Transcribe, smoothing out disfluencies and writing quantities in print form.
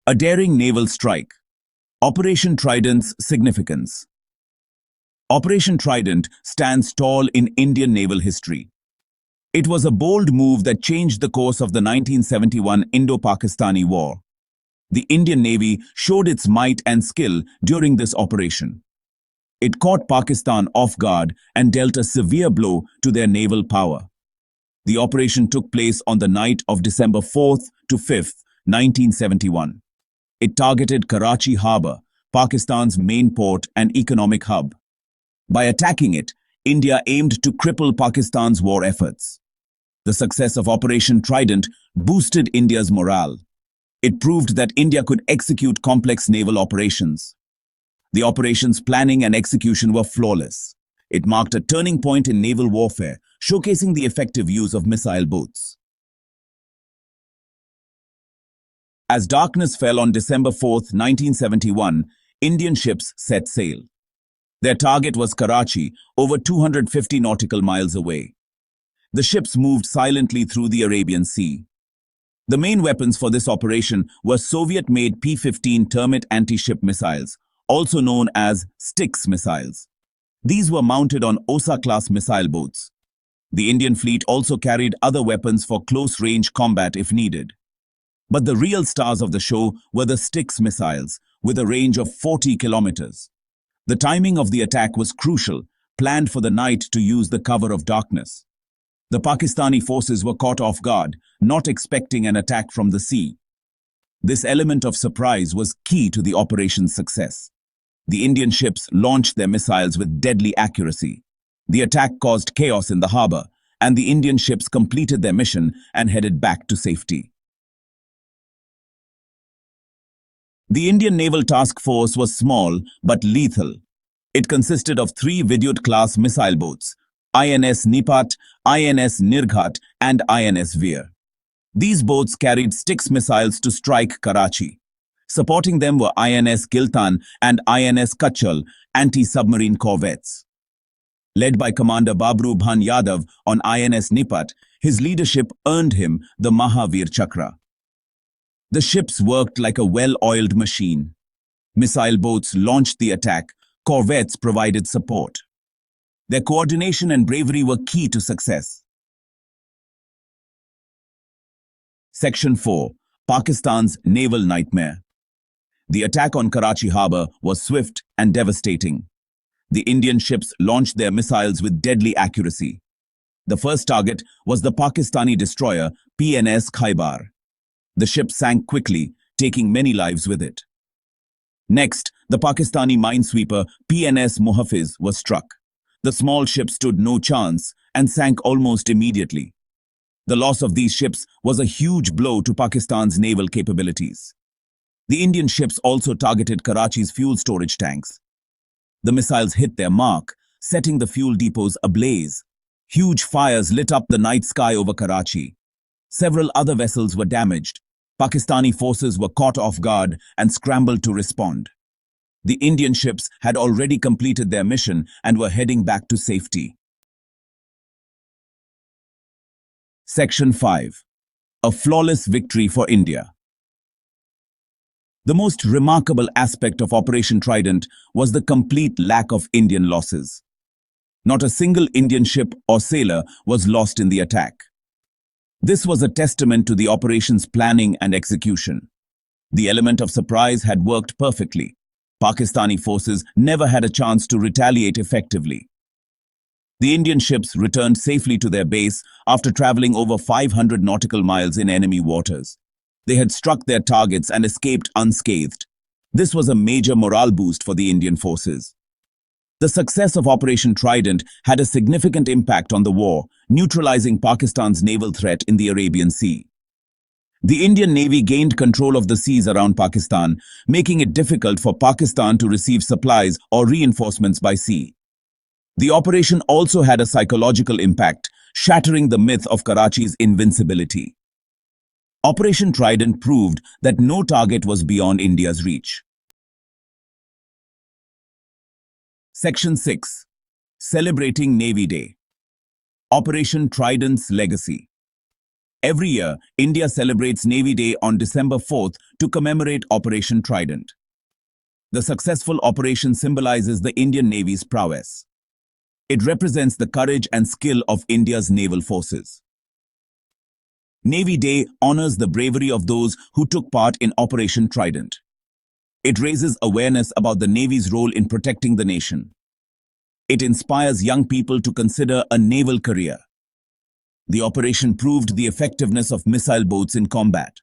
A daring naval strike. Operation Trident's significance. Operation Trident stands tall in Indian naval history. It was a bold move that changed the course of the 1971 Indo-Pakistani War. The Indian Navy showed its might and skill during this operation. It caught Pakistan off guard and dealt a severe blow to their naval power. The operation took place on the night of December 4th to 5th, 1971. It targeted Karachi harbour, Pakistan's main port and economic hub. By attacking it, India aimed to cripple Pakistan's war efforts. The success of Operation Trident boosted India's morale. It proved that India could execute complex naval operations. The operation's planning and execution were flawless. It marked a turning point in naval warfare, showcasing the effective use of missile boats. As darkness fell on December 4th, 1971, Indian ships set sail. Their target was Karachi, over 250 nautical miles away. The ships moved silently through the Arabian Sea. The main weapons for this operation were Soviet-made P-15 Termit anti-ship missiles, also known as Styx missiles. These were mounted on Osa-class missile boats. The Indian fleet also carried other weapons for close-range combat if needed. But the real stars of the show were the Styx missiles, with a range of 40 kilometers. The timing of the attack was crucial, planned for the night to use the cover of darkness. The Pakistani forces were caught off guard, not expecting an attack from the sea. This element of surprise was key to the operation's success. The Indian ships launched their missiles with deadly accuracy. The attack caused chaos in the harbour, and the Indian ships completed their mission and headed back to safety. The Indian Naval Task Force was small but lethal. It consisted of 3 Vidyut-class missile boats, INS Nipat, INS Nirghat, and INS Veer. These boats carried Styx missiles to strike Karachi. Supporting them were INS Giltan and INS Kachal, anti-submarine corvettes. Led by Commander Babru Bhan Yadav on INS Nipat, his leadership earned him the Mahavir Chakra. The ships worked like a well-oiled machine. Missile boats launched the attack, corvettes provided support. Their coordination and bravery were key to success. Section 4. Pakistan's Naval Nightmare. The attack on Karachi harbour was swift and devastating. The Indian ships launched their missiles with deadly accuracy. The first target was the Pakistani destroyer PNS Khaibar. The ship sank quickly, taking many lives with it. Next, the Pakistani minesweeper PNS Muhafiz was struck. The small ship stood no chance and sank almost immediately. The loss of these ships was a huge blow to Pakistan's naval capabilities. The Indian ships also targeted Karachi's fuel storage tanks. The missiles hit their mark, setting the fuel depots ablaze. Huge fires lit up the night sky over Karachi. Several other vessels were damaged. Pakistani forces were caught off guard and scrambled to respond. The Indian ships had already completed their mission and were heading back to safety. Section 5. A flawless victory for India. The most remarkable aspect of Operation Trident was the complete lack of Indian losses. Not a single Indian ship or sailor was lost in the attack. This was a testament to the operation's planning and execution. The element of surprise had worked perfectly. Pakistani forces never had a chance to retaliate effectively. The Indian ships returned safely to their base after traveling over 500 nautical miles in enemy waters. They had struck their targets and escaped unscathed. This was a major morale boost for the Indian forces. The success of Operation Trident had a significant impact on the war, neutralizing Pakistan's naval threat in the Arabian Sea. The Indian Navy gained control of the seas around Pakistan, making it difficult for Pakistan to receive supplies or reinforcements by sea. The operation also had a psychological impact, shattering the myth of Karachi's invincibility. Operation Trident proved that no target was beyond India's reach. Section 6. Celebrating Navy Day. Operation Trident's Legacy. Every year, India celebrates Navy Day on December 4th to commemorate Operation Trident. The successful operation symbolizes the Indian Navy's prowess. It represents the courage and skill of India's naval forces. Navy Day honors the bravery of those who took part in Operation Trident. It raises awareness about the Navy's role in protecting the nation. It inspires young people to consider a naval career. The operation proved the effectiveness of missile boats in combat.